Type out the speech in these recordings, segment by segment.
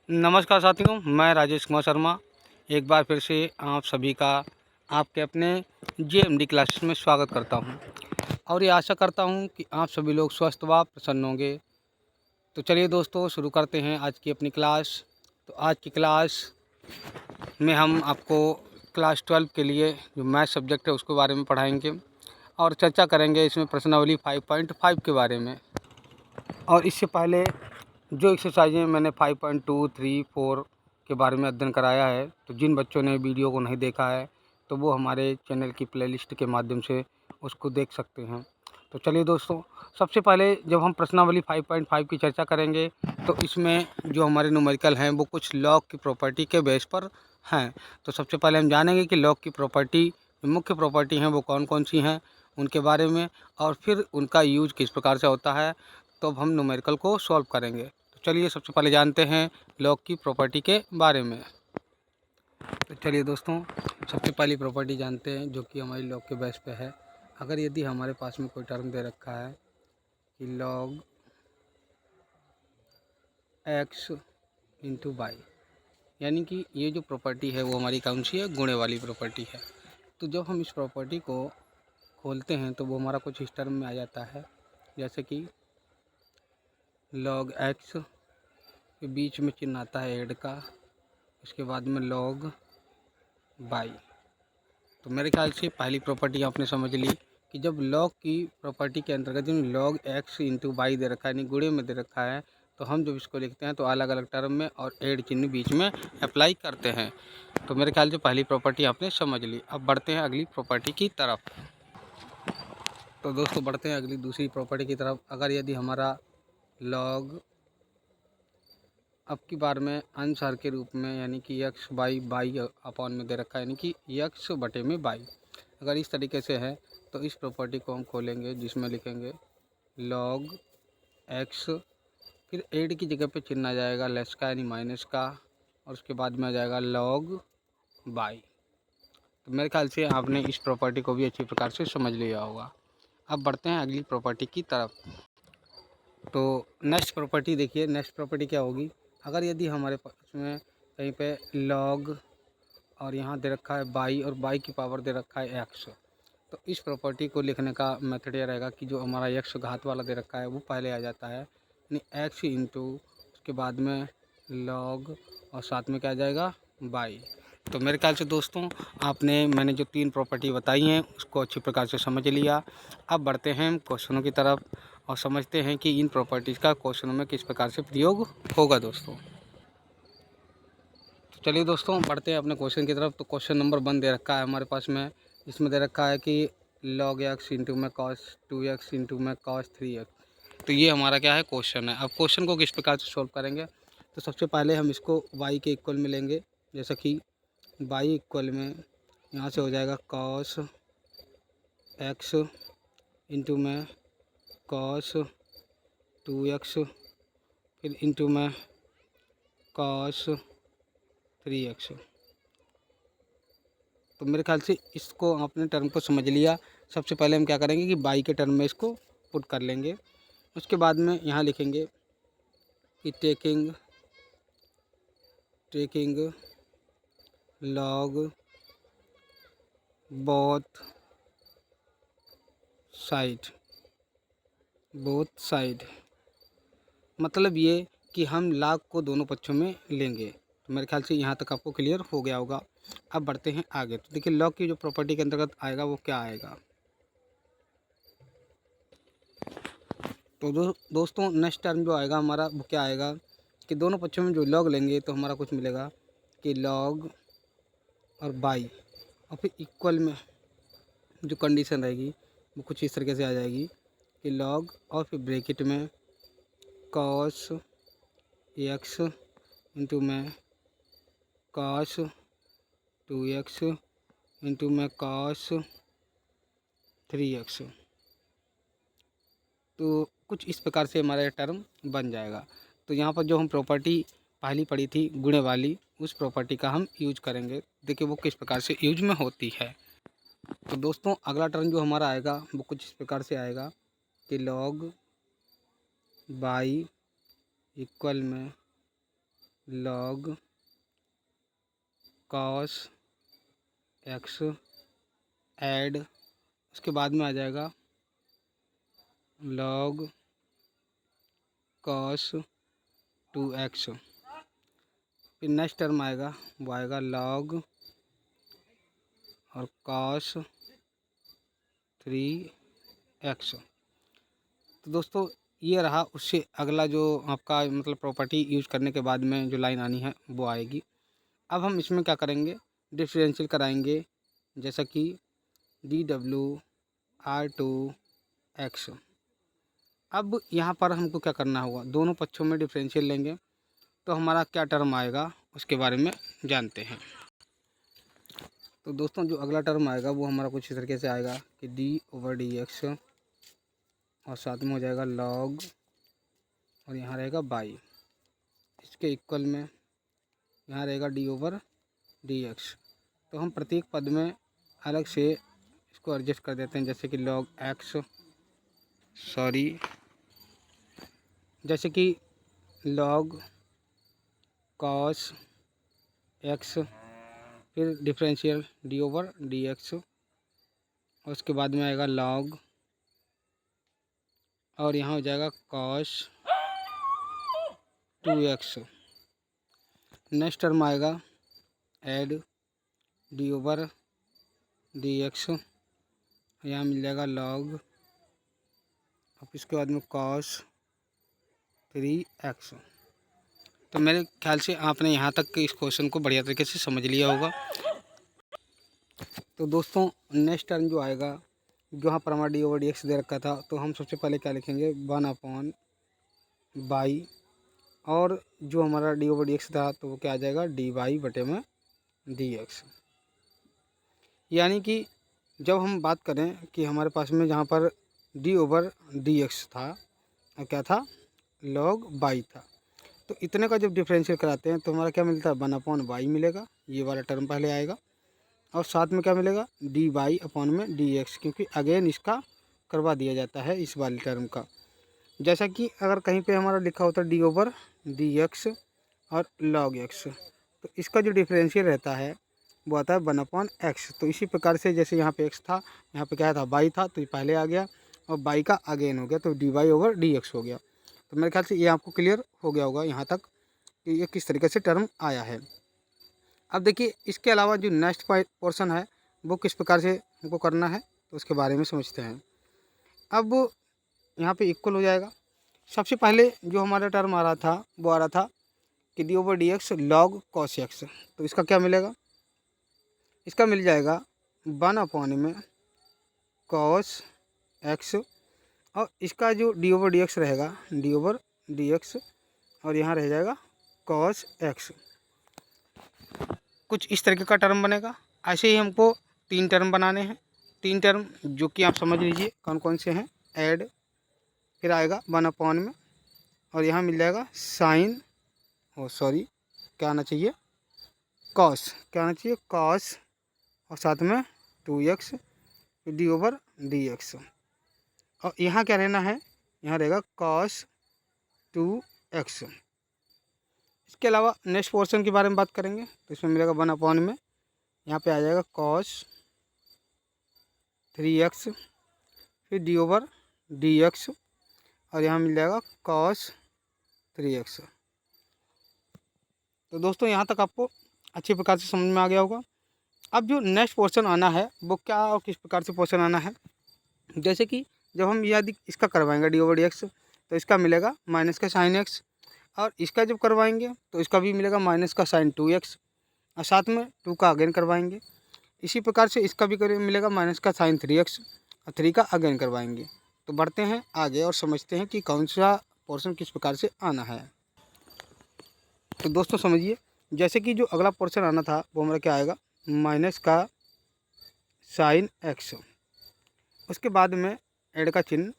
नमस्कार साथियों, मैं राजेश कुमार शर्मा एक बार फिर से आप सभी का आपके अपने जेएमडी क्लासेस में स्वागत करता हूं और ये आशा करता हूं कि आप सभी लोग स्वस्थ व प्रसन्न होंगे। तो चलिए दोस्तों, शुरू करते हैं आज की अपनी क्लास। तो आज की क्लास में हम आपको क्लास 12 के लिए जो मैथ सब्जेक्ट है उसके बारे में पढ़ाएंगे और चर्चा करेंगे इसमें प्रश्नावली 5.5 के बारे में। और इससे पहले जो एक्सरसाइजें मैंने 5.2, 3, 4 के बारे में अध्ययन कराया है, तो जिन बच्चों ने वीडियो को नहीं देखा है तो वो हमारे चैनल की प्लेलिस्ट के माध्यम से उसको देख सकते हैं। तो चलिए दोस्तों, सबसे पहले जब हम प्रश्नावली 5.5 की चर्चा करेंगे तो इसमें जो हमारे न्यूमेरिकल हैं वो कुछ लॉग की प्रॉपर्टी के बेस पर हैं। तो सबसे पहले हम जानेंगे कि लॉग की प्रॉपर्टी, मुख्य प्रॉपर्टी हैं वो कौन कौन सी हैं उनके बारे में, और फिर उनका यूज किस प्रकार से होता है, तो अब हम न्यूमेरिकल को सॉल्व करेंगे। तो चलिए सबसे पहले जानते हैं लॉग की प्रॉपर्टी के बारे में। तो चलिए दोस्तों, सबसे पहली प्रॉपर्टी जानते हैं जो कि हमारी लॉग के बेस पे है। अगर यदि हमारे पास में कोई टर्म दे रखा है कि लॉग x इंटू वाई, यानी कि ये जो प्रॉपर्टी है वो हमारी कौन सी है, गुणे वाली प्रॉपर्टी है। तो जब हम इस प्रॉपर्टी को खोलते हैं तो वो हमारा कुछ इस टर्म में आ जाता है, जैसे कि लॉग x के बीच में चिन्ह आता है ऐड का, उसके बाद में लॉग बाई। तो मेरे ख्याल से पहली प्रॉपर्टी आपने समझ ली कि जब लॉग की प्रॉपर्टी के अंतर्गत लॉग x इंटू बाई दे रखा है, यानी गुणे में दे रखा है, तो हम जब इसको लिखते हैं तो अलग अलग टर्म में और ऐड चिन्ह बीच में अप्लाई करते हैं। तो मेरे ख्याल से पहली प्रॉपर्टी आपने समझ ली। अब बढ़ते हैं अगली प्रॉपर्टी की तरफ। तो दोस्तों बढ़ते हैं अगली दूसरी प्रॉपर्टी की तरफ। अगर यदि हमारा लॉग अब की बार में अनुसार के रूप में, यानी कि x बाई अपॉन में दे रखा है, यानी कि x बटे में बाई, अगर इस तरीके से है तो इस प्रॉपर्टी को हम खोलेंगे जिसमें लिखेंगे log x, फिर ऐड की जगह पे चिन्ह आ जाएगा लेस का यानी माइनस का, और उसके बाद में आ जाएगा log बाई। तो मेरे ख्याल से आपने इस प्रॉपर्टी को भी अच्छी प्रकार से समझ लिया होगा। अब बढ़ते हैं अगली प्रॉपर्टी की तरफ। तो नेक्स्ट प्रॉपर्टी देखिए, नेक्स्ट प्रॉपर्टी क्या होगी। अगर यदि हमारे पास में कहीं पे लॉग और यहाँ दे रखा है बाई और बाई की पावर दे रखा है एक्स, तो इस प्रॉपर्टी को लिखने का मेथड यह रहेगा कि जो हमारा एक्स घात वाला दे रखा है वो पहले आ जाता है, यानी एक्स इंटू उसके बाद में लॉग और साथ में क्या आ जाएगा बाई। तो मेरे ख्याल से दोस्तों मैंने जो 3 प्रॉपर्टी बताई हैं उसको अच्छी प्रकार से समझ लिया। अब बढ़ते हैं क्वेश्चनों की तरफ और समझते हैं कि इन प्रॉपर्टीज़ का क्वेश्चनों में किस प्रकार से प्रयोग होगा दोस्तों। तो चलिए दोस्तों बढ़ते हैं अपने क्वेश्चन की तरफ। तो क्वेश्चन नंबर 1 दे रखा है हमारे पास में, इसमें दे रखा है कि log x इंटू में cos 2x इंटू में cos 3x। तो ये हमारा क्या है, क्वेश्चन है। अब क्वेश्चन को किस प्रकार से सॉल्व करेंगे, तो सबसे पहले हम इसको y के इक्वल में लेंगे, जैसा कि y इक्वल में यहाँ से हो जाएगा cos x इंटू में cos 2x, फिर इंटू में cos 3x। तो मेरे ख्याल से इसको आपने टर्म को समझ लिया। सबसे पहले हम क्या करेंगे कि बाई के टर्म में इसको पुट कर लेंगे। उसके बाद में यहाँ लिखेंगे कि टेकिंग लॉग बोथ साइड, मतलब ये कि हम log को दोनों पक्षों में लेंगे। तो मेरे ख्याल से यहाँ तक आपको क्लियर हो गया होगा। अब बढ़ते हैं आगे। तो देखिए लॉग की जो प्रॉपर्टी के अंतर्गत आएगा वो क्या आएगा। तो दोस्तों नेक्स्ट टर्म जो आएगा हमारा वो क्या आएगा कि दोनों पक्षों में जो लॉग लेंगे तो हमारा कुछ मिलेगा कि लॉग और बाई, और फिर इक्वल में जो कंडीशन रहेगी वो कुछ इस तरीके से आ जाएगी कि लॉग और फिर ब्रैकेट में कॉस एक्स इंटू में कॉस 2x इंटू में कॉस 3x। तो कुछ इस प्रकार से हमारा टर्म बन जाएगा। तो यहाँ पर जो हम प्रॉपर्टी पहली पढ़ी थी गुणे वाली, उस प्रॉपर्टी का हम यूज करेंगे। देखिए वो किस प्रकार से यूज में होती है। तो दोस्तों अगला टर्म जो हमारा आएगा वो कुछ इस प्रकार से आएगा कि लॉग बाई इक्वल में लॉग कॉस एक्स ऐड, उसके बाद में आ जाएगा लॉग कॉस 2x। फिर नेक्स्ट टर्म आएगा, वो आएगा लॉग और कॉस 3x। तो दोस्तों ये रहा, उससे अगला जो आपका मतलब प्रॉपर्टी यूज करने के बाद में जो लाइन आनी है वो आएगी। अब हम इसमें क्या करेंगे, डिफरेंशियल कराएंगे, जैसा कि dw/r2x। अब यहाँ पर हमको क्या करना होगा, दोनों पक्षों में डिफरेंशियल लेंगे तो हमारा क्या टर्म आएगा उसके बारे में जानते हैं। तो दोस्तों जो अगला टर्म आएगा वो हमारा कुछ इस तरीके से आएगा कि d/dx और साथ में हो जाएगा लॉग और यहाँ रहेगा बाई, इसके इक्वल में यहाँ रहेगा d/dx। तो हम प्रत्येक पद में अलग से इसको एडजस्ट कर देते हैं, जैसे कि लॉग एक्स, जैसे कि लॉग कॉस एक्स, फिर डिफरेंशियल d/dx और उसके बाद में आएगा लॉग और यहाँ हो जाएगा कॉस 2x। नेक्स्ट टर्म आएगा ऐड d/dx, यहाँ मिल जाएगा लॉग, अब इसके बाद में कॉस 3x। तो मेरे ख्याल से आपने यहाँ तक के इस क्वेश्चन को बढ़िया तरीके से समझ लिया होगा। तो दोस्तों नेक्स्ट टर्म जो आएगा, जो यहाँ पर हमारा d/dx दे रखा था, तो हम सबसे पहले क्या लिखेंगे 1/बाई, और जो हमारा d/dx था तो वो क्या आ जाएगा dy/dx। यानी कि जब हम बात करें कि हमारे पास में जहाँ पर d/dx था और क्या था log बाई था, तो इतने का जब डिफरेंशियल कराते हैं तो हमारा क्या मिलता है 1/बाई मिलेगा, ये वाला टर्म पहले आएगा, और साथ में क्या मिलेगा dy/dx, क्योंकि अगेन इसका करवा दिया जाता है इस वाले टर्म का। जैसा कि अगर कहीं पे हमारा लिखा होता है d/dx और log x, तो इसका जो डिफरेंशियल रहता है वो आता है 1/x। तो इसी प्रकार से जैसे यहाँ पे x था, यहाँ पे क्या था बाई था, तो ये पहले आ गया और बाई का अगेन हो गया, तो dy/dx हो गया। तो मेरे ख्याल से ये आपको क्लियर हो गया होगा यहाँ तक कि ये किस तरीके से टर्म आया है। अब देखिए इसके अलावा जो नेक्स्ट पोर्शन है वो किस प्रकार से हमको करना है, तो उसके बारे में समझते हैं। अब यहाँ पे इक्वल हो जाएगा, सबसे पहले जो हमारा टर्म आ रहा था वो आ रहा था कि d/dx log cos x। तो इसका क्या मिलेगा, इसका मिल जाएगा 1/cos x, और इसका जो d/dx रहेगा d/dx और यहाँ रह जाएगा cos x। कुछ इस तरीके का टर्म बनेगा। ऐसे ही हमको 3 टर्म बनाने हैं, 3 टर्म जो कि आप समझ लीजिए कौन कौन से हैं। ऐड, फिर आएगा 1/, में और यहाँ मिल जाएगा साइन, क्या आना चाहिए कॉस, कॉस और साथ में 2x d/dx, और यहाँ क्या रहना है, यहाँ रहेगा cos 2x। इसके अलावा नेक्स्ट पोर्शन के बारे में बात करेंगे, तो इसमें मिलेगा 1/, में यहाँ पे आ जाएगा cos 3x, फिर d/dx और यहाँ मिल जाएगा cos 3x। तो दोस्तों यहाँ तक आपको अच्छी प्रकार से समझ में आ गया होगा। अब जो नेक्स्ट पोर्शन आना है वो क्या और किस प्रकार से पोर्शन आना है, जैसे कि जब हम यदि इसका करवाएंगे d/dx तो इसका मिलेगा माइनस का साइन x, और इसका जब करवाएंगे तो इसका भी मिलेगा माइनस का साइन 2x, और साथ में 2 का अगेन करवाएंगे। इसी प्रकार से इसका भी मिलेगा माइनस का साइन 3x और 3 का अगेन करवाएंगे। तो बढ़ते हैं आगे और समझते हैं कि कौन सा पोर्शन किस प्रकार से आना है। तो दोस्तों समझिए, जैसे कि जो अगला पोर्शन आना था वो हमारा क्या आएगा माइनस का साइन x, उसके बाद में ऐड का चिन्ह,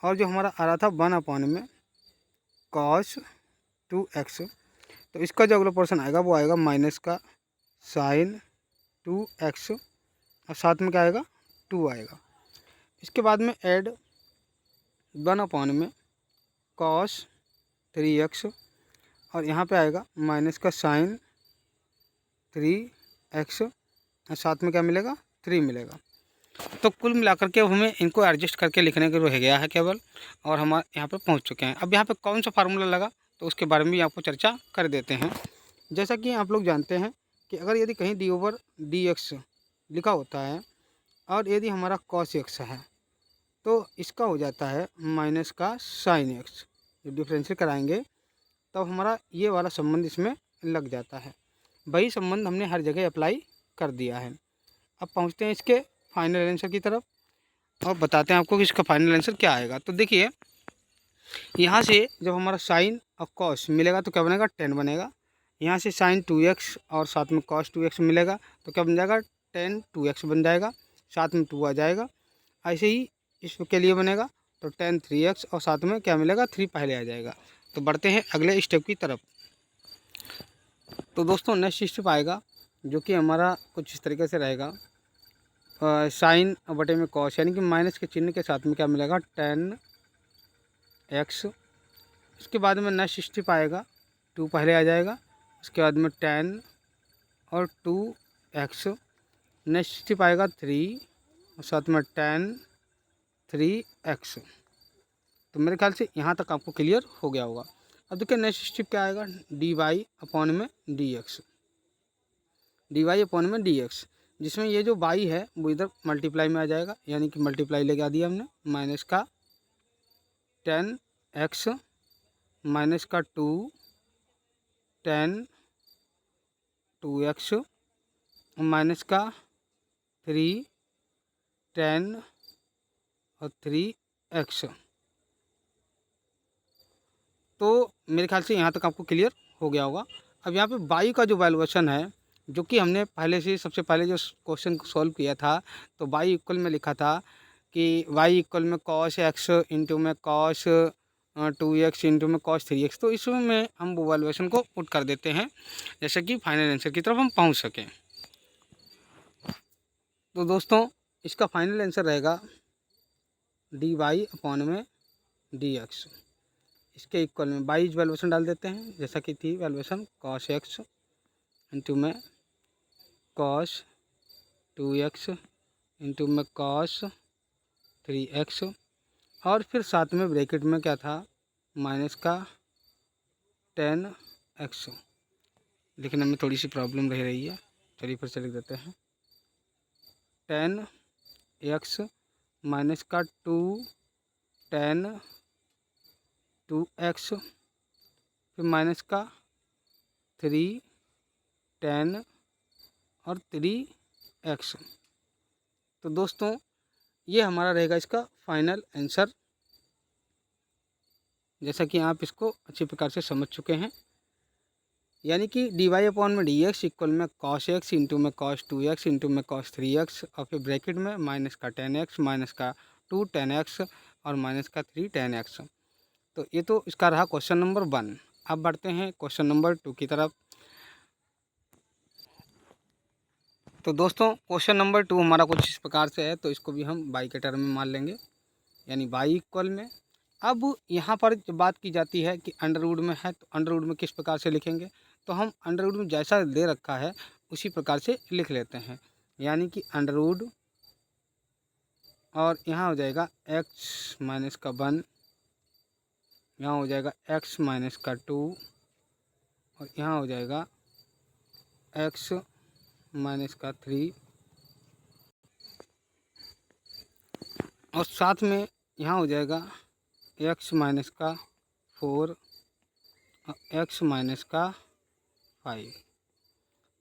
और जो हमारा आ रहा था 1/, में cos 2x। तो इसका जो अगला पोर्शन आएगा वो आएगा माइनस का साइन 2x और साथ में क्या आएगा 2 आएगा। इसके बाद में ऐड 1/, में cos 3x और यहाँ पे आएगा माइनस का साइन 3x और साथ में क्या मिलेगा 3 मिलेगा। तो कुल मिलाकर के हमें इनको एडजस्ट करके लिखने के रह गया है केवल, और हम यहाँ पे पहुँच चुके हैं। अब यहाँ पे कौन सा फार्मूला लगा तो उसके बारे में भी आपको चर्चा कर देते हैं। जैसा कि आप लोग जानते हैं कि अगर यदि कहीं d/dx लिखा होता है और यदि हमारा cos x है तो इसका हो जाता है माइनस का साइन x। जब डिफ्रेंशियल कराएंगे तब हमारा ये वाला संबंध इसमें लग जाता है। वही संबंध हमने हर जगह अप्लाई कर दिया है। अब पहुँचते हैं इसके फाइनल आंसर की तरफ और बताते हैं आपको कि इसका फाइनल आंसर क्या आएगा। तो देखिए यहाँ से जब हमारा साइन और कॉस मिलेगा तो क्या बनेगा 10 बनेगा। यहाँ से साइन 2x और साथ में कॉस 2x मिलेगा तो क्या बन जाएगा 10 2x बन जाएगा, साथ में 2 आ जाएगा। ऐसे ही इसके लिए बनेगा तो 10 3x और साथ में क्या मिलेगा 3 पहले आ जाएगा। तो बढ़ते हैं अगले स्टेप की तरफ। तो दोस्तों नेक्स्ट स्टेप आएगा जो कि हमारा कुछ इस तरीके से रहेगा, साइन बटे में कॉस, यानी कि माइनस के चिन्ह के साथ में क्या मिलेगा 10x। इसके बाद में नेक्स्ट स्टेप आएगा 2 पहले आ जाएगा, उसके बाद में 10 और 2x। नेक्स्ट स्टेप आएगा 3 और साथ में 10 3x। तो मेरे ख्याल से यहाँ तक आपको क्लियर हो गया होगा। अब देखिए नेक्स्ट स्टेप क्या आएगा dy/dx, जिसमें ये जो y है वो इधर मल्टीप्लाई में आ जाएगा, यानी कि मल्टीप्लाई लेके आ दिया हमने। माइनस का 10x माइनस का 10 2x माइनस का 3 10 और 3x। तो मेरे ख्याल से यहाँ तक आपको क्लियर हो गया होगा। अब यहाँ पे y का जो वैल्यूएशन है, जो कि हमने पहले से सबसे पहले जो क्वेश्चन को सॉल्व किया था, तो y इक्वल में लिखा था कि y इक्वल में cos x इंटू में cos 2x इंटू में cos 3x। तो इसमें हम वो वैल्यूएशन को पुट कर देते हैं जैसे कि फाइनल आंसर की तरफ हम पहुँच सकें। तो दोस्तों इसका फाइनल आंसर रहेगा dy/dx। इसके इक्वल में y वैल्यूएशन डाल देते हैं जैसा कि थी वैल्यूएशन cos x इंटू में cos 2x इंटू में cos 3x, और फिर साथ में ब्रैकेट में क्या था माइनस का 10x। लिखने में थोड़ी सी प्रॉब्लम रह रही है, चलिए फिर से लिख देते हैं 10x माइनस का 10 2x फिर माइनस का 3 10 और 3x। तो दोस्तों ये हमारा रहेगा इसका फाइनल आंसर, जैसा कि आप इसको अच्छी प्रकार से समझ चुके हैं। यानी कि dy/dx इक्वल में cos x इंटू में cos 2x इंटू में cos 3x और फिर ब्रैकेट में माइनस का 10x माइनस का 2 10x और माइनस का 3 10x। तो ये तो इसका रहा क्वेश्चन नंबर 1। अब बढ़ते हैं क्वेश्चन नंबर 2 की तरफ। तो दोस्तों क्वेश्चन नंबर 2 हमारा कुछ इस प्रकार से है, तो इसको भी हम y के टर्म में मान लेंगे, यानी y इक्वल में। अब यहाँ पर जब बात की जाती है कि अंडर रूट में है तो अंडर रूट में किस प्रकार से लिखेंगे, तो हम अंडर रूट में जैसा दे रखा है उसी प्रकार से लिख लेते हैं, यानी कि अंडर रूट और यहाँ हो जाएगा x माइनस का 1, यहाँ हो जाएगा x माइनस का 2 और यहाँ हो जाएगा x माइनस का 3 और साथ में यहाँ हो जाएगा x माइनस का 4 और x माइनस का 5।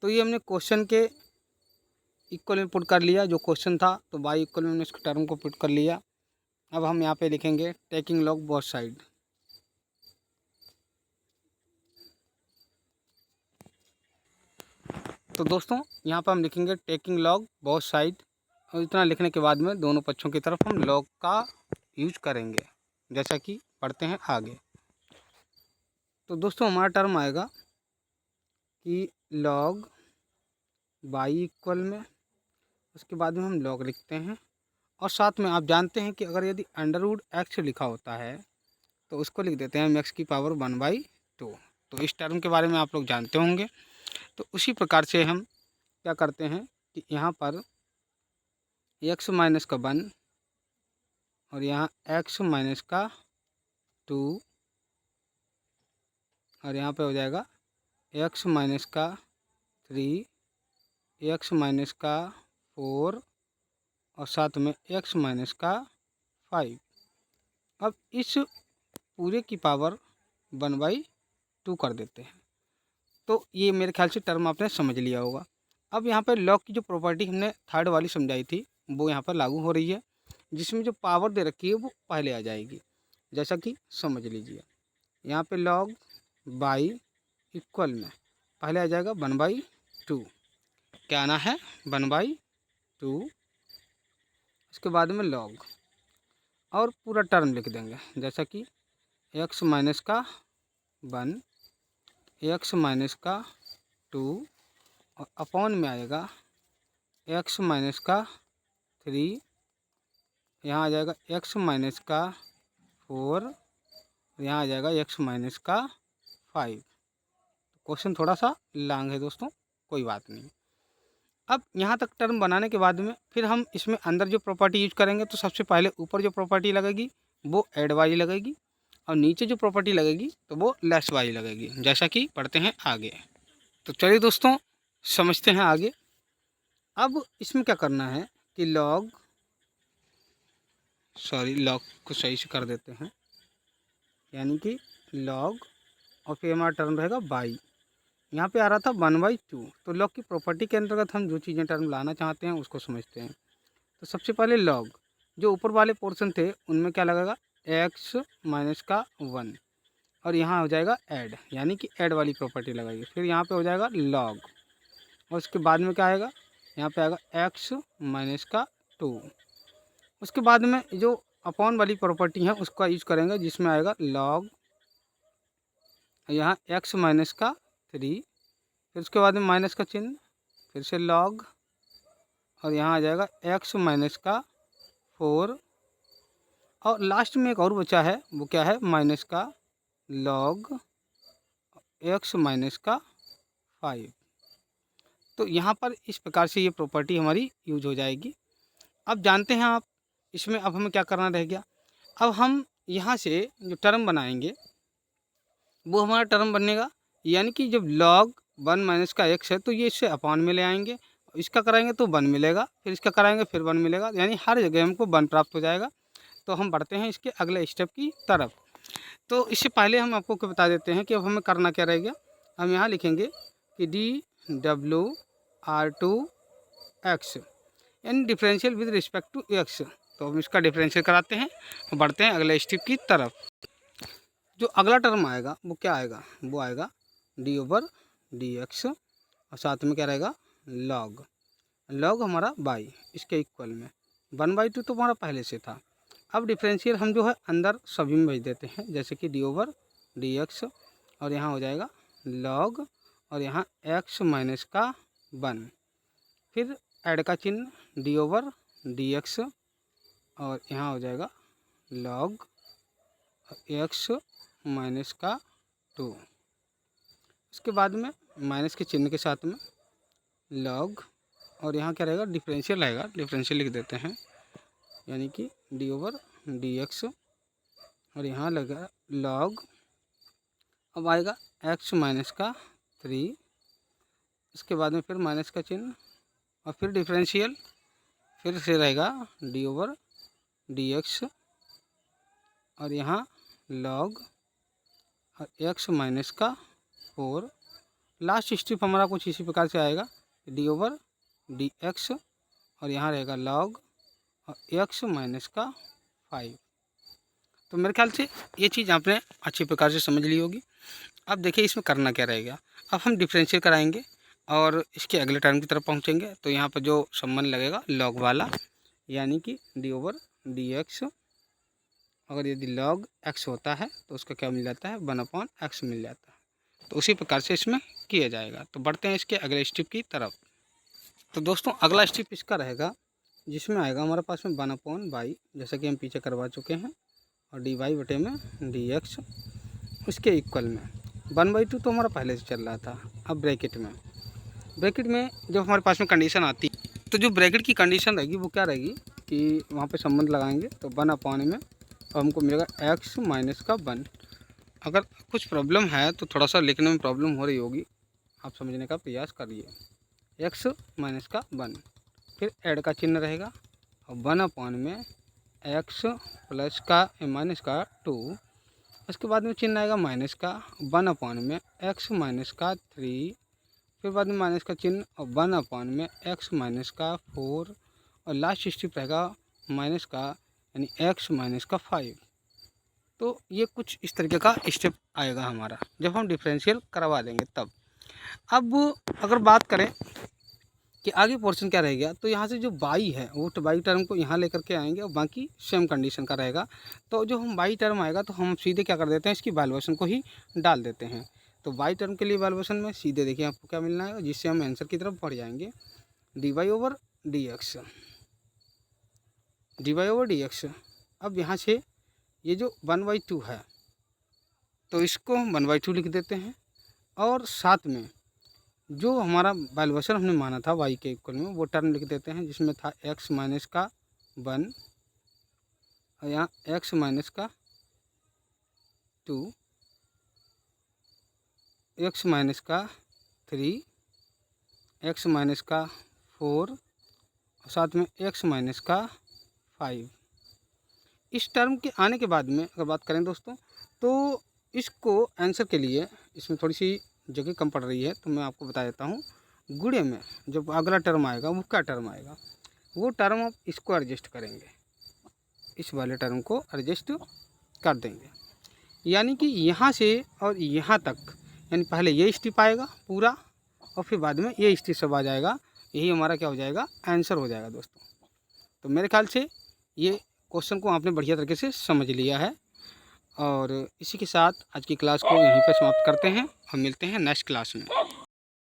तो ये हमने क्वेश्चन के इक्वल में पुट कर लिया, जो क्वेश्चन था तो y इक्वल में हमने इसके टर्म को पुट कर लिया। अब हम यहाँ पे लिखेंगे टेकिंग लॉग बोथ साइड। तो दोस्तों यहाँ पर हम लिखेंगे टेकिंग लॉग बोथ साइड, और इतना लिखने के बाद में दोनों पक्षों की तरफ हम लॉग का यूज करेंगे, जैसा कि पढ़ते हैं आगे। तो दोस्तों हमारा टर्म आएगा कि लॉग y इक्वल में, उसके बाद में हम लॉग लिखते हैं, और साथ में आप जानते हैं कि अगर यदि अंडर रूट x लिखा होता है तो उसको लिख देते हैं हम x की पावर 1/2। तो इस टर्म के बारे में आप लोग जानते होंगे। तो उसी प्रकार से हम क्या करते हैं कि यहाँ पर x माइनस का 1 और यहाँ x माइनस का 2 और यहाँ पे हो जाएगा x माइनस का 3, x माइनस का 4 और साथ में x माइनस का 5। अब इस पूरे की पावर 1/2 कर देते हैं। तो ये मेरे ख्याल से टर्म आपने समझ लिया होगा। अब यहाँ पर लॉग की जो प्रॉपर्टी हमने थर्ड वाली समझाई थी वो यहाँ पर लागू हो रही है, जिसमें जो पावर दे रखी है वो पहले आ जाएगी। जैसा कि समझ लीजिए, यहाँ पे लॉग बाई इक्वल में पहले आ जाएगा 1/2। क्या आना है? 1/2। इसके बाद में लॉग और पूरा टर्म लिख देंगे, जैसा कि x माइनस का 1, x माइनस का 2 और अपॉन में आएगा x माइनस का 3, यहाँ आ जाएगा x माइनस का 4, यहाँ आ जाएगा x माइनस का 5। क्वेश्चन थोड़ा सा लॉन्ग है दोस्तों, कोई बात नहीं। अब यहाँ तक टर्म बनाने के बाद में फिर हम इसमें अंदर जो प्रॉपर्टी यूज करेंगे, तो सबसे पहले ऊपर जो प्रॉपर्टी लगेगी वो ऐड वाली लगेगी और नीचे जो प्रॉपर्टी लगेगी तो वो लेस वाली लगेगी, जैसा कि पढ़ते हैं आगे। तो चलिए दोस्तों समझते हैं आगे। अब इसमें क्या करना है कि लॉग को सही से कर देते हैं, यानी कि लॉग और फिर हमारा टर्म रहेगा बाई। यहाँ पे आ रहा था 1/2। तो लॉग की प्रॉपर्टी के अंतर्गत हम जो चीज़ें टर्म लाना चाहते हैं उसको समझते हैं। तो सबसे पहले लॉग जो ऊपर वाले पोर्शन थे उनमें क्या लगेगा, x माइनस का 1 और यहाँ हो जाएगा ऐड, यानी कि ऐड वाली प्रॉपर्टी लगाएगी। फिर यहाँ पे हो जाएगा लॉग और उसके बाद में क्या आएगा, यहाँ पे आएगा x माइनस का 2। उसके बाद में जो अपॉन वाली प्रॉपर्टी है उसका यूज करेंगे, जिसमें आएगा लॉग, यहाँ x माइनस का 3, फिर उसके बाद में माइनस का चिन्ह, फिर से लॉग और यहाँ आ जाएगा x माइनस का 4 और लास्ट में एक और बचा है, वो क्या है, माइनस का लॉग x माइनस का 5। तो यहाँ पर इस प्रकार से ये प्रॉपर्टी हमारी यूज हो जाएगी। अब जानते हैं आप इसमें अब हमें क्या करना रह गया। अब हम यहाँ से जो टर्म बनाएंगे वो हमारा टर्म बनेगा, यानी कि जब लॉग 1 माइनस का x है तो ये इससे अपॉन में ले आएंगे, इसका कराएंगे तो 1 मिलेगा, फिर इसका कराएंगे फिर 1 मिलेगा, यानी हर जगह हमको 1 प्राप्त हो जाएगा। तो हम बढ़ते हैं इसके अगले स्टेप की तरफ। तो इससे पहले हम आपको बता देते हैं कि अब हमें करना क्या रह गया। हम यहाँ लिखेंगे कि dWr2x यानी differential with respect to x। तो हम इसका डिफरेंशियल कराते हैं और बढ़ते हैं अगले स्टेप की तरफ। जो अगला टर्म आएगा वो क्या आएगा, वो आएगा d/dx और साथ में क्या रहेगा, लॉग हमारा बाई इसके इक्वल में 1/2 तो हमारा पहले से था। अब डिफरेंशियल हम जो है अंदर सभी में भेज देते हैं, जैसे कि d/dx और यहाँ हो जाएगा लॉग और यहाँ x माइनस का 1, फिर ऐड का चिन्ह d/dx और यहाँ हो जाएगा लॉग x माइनस का 2। इसके बाद में माइनस के चिन्ह के साथ में लॉग और यहाँ क्या रहेगा, डिफरेंशियल रहेगा, डिफरेंशियल लिख देते हैं, यानी कि d/dx और यहाँ लगा लॉग, अब आएगा x माइनस का 3, इसके बाद में फिर माइनस का चिन्ह और फिर डिफरेंशियल, फिर से रहेगा d/dx और यहाँ लॉग और x माइनस का 4। लास्ट स्टेप हमारा कुछ इसी प्रकार से आएगा, d/dx और यहाँ रहेगा लॉग और x माइनस का 5। तो मेरे ख्याल से ये चीज़ आपने अच्छी प्रकार से समझ ली होगी। अब देखिए इसमें करना क्या रहेगा। अब हम डिफरेंशियल कराएंगे और इसके अगले टर्म की तरफ पहुँचेंगे। तो यहाँ पर जो संबंध लगेगा लॉग वाला, यानी कि d/dx, अगर यदि लॉग x होता है तो उसका क्या मिल जाता है, 1/x मिल जाता है। तो उसी प्रकार से इसमें किया जाएगा। तो बढ़ते हैं इसके अगले स्टेप की तरफ। तो दोस्तों अगला स्टेप इसका रहेगा, जिसमें आएगा हमारे पास में 1/y, जैसा कि हम पीछे करवा चुके हैं, और dy/dx उसके इक्वल में 1/2 तो हमारा पहले से चल रहा था। अब ब्रैकेट में जब हमारे पास में कंडीशन आती तो जो ब्रैकेट की कंडीशन रहेगी वो क्या रहेगी कि वहाँ पे संबंध लगाएंगे तो 1 में और हमको मिलेगा x माइनस का 1। अगर कुछ प्रॉब्लम है तो थोड़ा सा लिखने में प्रॉब्लम हो रही होगी, आप समझने का प्रयास करिए। x माइनस का 1, फिर ऐड का चिन्ह रहेगा और 1 में x प्लस का माइनस का 2, उसके बाद में चिन्ह आएगा माइनस का 1 में x माइनस का 3, फिर बाद में माइनस का चिन्ह और 1 में x माइनस का 4 और लास्ट स्टेप रहेगा माइनस का यानी x माइनस का 5। तो ये कुछ इस तरीके का स्टेप आएगा हमारा जब हम डिफरेंशियल करवा देंगे तब। अब अगर बात करें कि आगे पोर्शन क्या रह गया, तो यहाँ से जो बाई है वो बाई टर्म को यहाँ लेकर के आएंगे और बाकी सेम कंडीशन का रहेगा। तो जो हम बाई टर्म आएगा तो हम सीधे क्या कर देते हैं, इसकी वैल्यूएशन को ही डाल देते हैं। तो बाई टर्म के लिए वैल्यूएशन में सीधे देखिए आपको क्या मिलना है, जिससे हम आंसर की तरफ बढ़ जाएंगे। dy/dx। अब यहाँ से ये जो 1/2 है तो इसको हम 1/2 लिख देते हैं और साथ में जो हमारा वैल्यूएशन हमने माना था y के इक्वल में वो टर्म लिख देते हैं, जिसमें था x माइनस का 1 और यहाँ x माइनस का 2, x माइनस का 3, x माइनस का 4 और साथ में x माइनस का 5। इस टर्म के आने के बाद में अगर बात करें दोस्तों, तो इसको आंसर के लिए इसमें थोड़ी सी जगह कम पड़ रही है तो मैं आपको बता देता हूँ। गुणे में जब अगला टर्म आएगा वो क्या टर्म आएगा, वो टर्म आप इसको एडजस्ट करेंगे, इस वाले टर्म को एडजस्ट कर देंगे। यानी कि यहाँ से और यहाँ तक, यानी पहले ये स्टेप आएगा पूरा और फिर बाद में ये स्टेप सब आ जाएगा। यही हमारा क्या हो जाएगा, आंसर हो जाएगा दोस्तों। तो मेरे ख्याल से ये क्वेश्चन को आपने बढ़िया तरीके से समझ लिया है और इसी के साथ आज की क्लास को यहीं पर समाप्त करते हैं और मिलते हैं नेक्स्ट क्लास में।